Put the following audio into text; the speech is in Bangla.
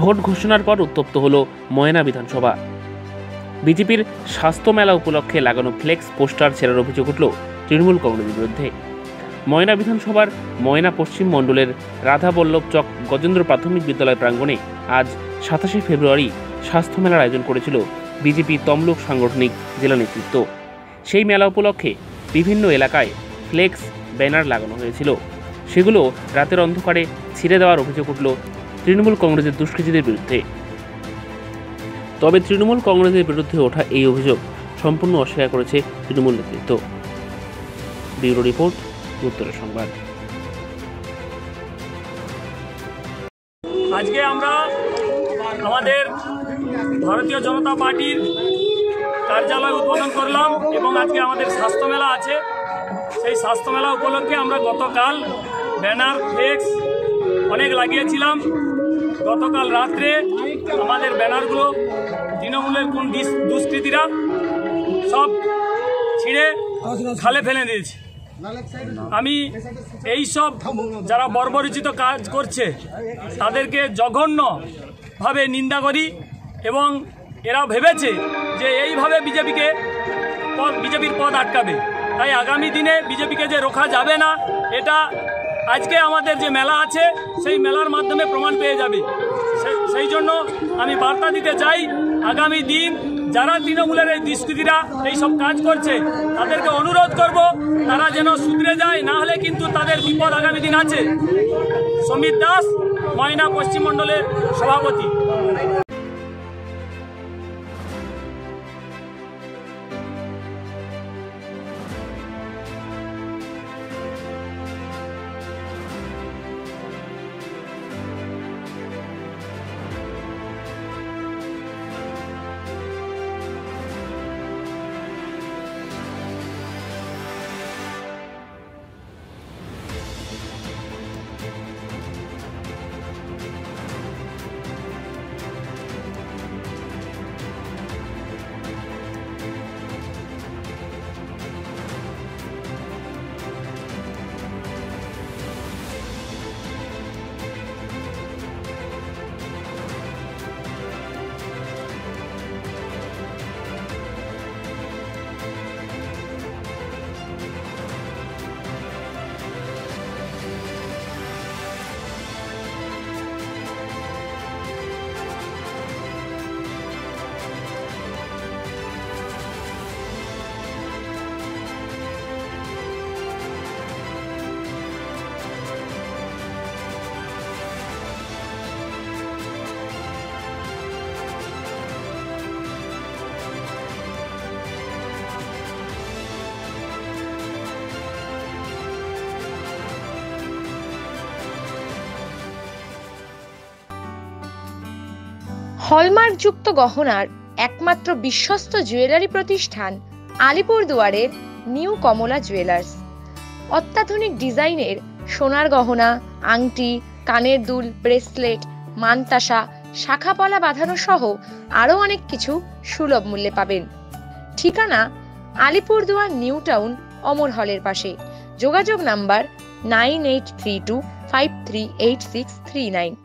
ভোট ঘোষণার পর উত্তপ্ত হল ময়না বিধানসভা। বিজেপির স্বাস্থ্য মেলা উপলক্ষে লাগানো ফ্লেক্স পোস্টার ছেড়ার অভিযোগ উঠল তৃণমূল কংগ্রেসের বিরুদ্ধে। ময়না বিধানসভার ময়না পশ্চিম মণ্ডলের রাধাবল্লভ চক গজেন্দ্র প্রাথমিক বিদ্যালয় প্রাঙ্গণে আজ 27শে ফেব্রুয়ারি স্বাস্থ্য মেলার আয়োজন করেছিল বিজেপি তমলুক সাংগঠনিক জেলা নেতৃত্ব। সেই মেলা উপলক্ষে বিভিন্ন এলাকায় ফ্লেক্স ব্যানার লাগানো হয়েছিল। সেগুলো রাতের অন্ধকারে ছিঁড়ে দেওয়ার অভিযোগ উঠল তৃণমূল কংগ্রেসের দুষ্কৃতীদের বিরুদ্ধে। তবে তৃণমূল কংগ্রেসের বিরুদ্ধে ওঠা এই অভিযোগ সম্পূর্ণ অস্বীকার করেছে তৃণমূল নেতৃত্ব। ব্যুরো রিপোর্ট, উত্তরের সংবাদ। আজকে আমরা আমাদের ভারতীয় জনতা পার্টির কার্যালয় উদ্বোধন করলাম এবং আজকে আমাদের স্বাস্থ্য মেলা আছে। সেই স্বাস্থ্য মেলা উপলক্ষে আমরা গতকাল ব্যানার ফ্লেক্স অনেক লাগিয়েছিলাম। গতকাল রাত্রে আমাদের ব্যানারগুলো তৃণমূলের কোন দুষ্কৃতীরা সব ছিঁড়ে খালে ফেলে দিয়েছে। আমি এই সব যারা বর্বরোচিত কাজ করছে তাদেরকে জঘন্যভাবে নিন্দা করি এবং এরা ভেবেছে যে এইভাবে বিজেপির পদ আটকাবে। তাই আগামী দিনে বিজেপিকে যে রোখা যাবে না, এটা আজকে আমাদের যে মেলা আছে সেই মেলার মাধ্যমে প্রমাণ পেয়ে যাবে। সেই জন্য আমি বার্তা দিতে চাই, আগামী দিন যারা তৃণমূলের এই দুষ্কৃতীরা এইসব কাজ করছে তাদেরকে অনুরোধ করব তারা যেন শুধরে যায়, না হলে কিন্তু তাদের বিপদ আগামী দিন আছে। সমীর দাস, ময়না পশ্চিম মণ্ডলের সভাপতি। হলমার্কযুক্ত গহনার একমাত্র বিশ্বস্ত জুয়েলারি প্রতিষ্ঠান আলিপুরদুয়ারের নিউ কমলা জুয়েলার্স। অত্যাধুনিক ডিজাইনের সোনার গহনা, আংটি, কানের দুল, ব্রেসলেট, মানতাসা, শাখাপলা বাঁধানো সহ আরও অনেক কিছু সুলভ মূল্যে পাবেন। ঠিকানা আলিপুরদুয়ার নিউ টাউন অমর হলের পাশে। যোগাযোগ নাম্বার 9832538639।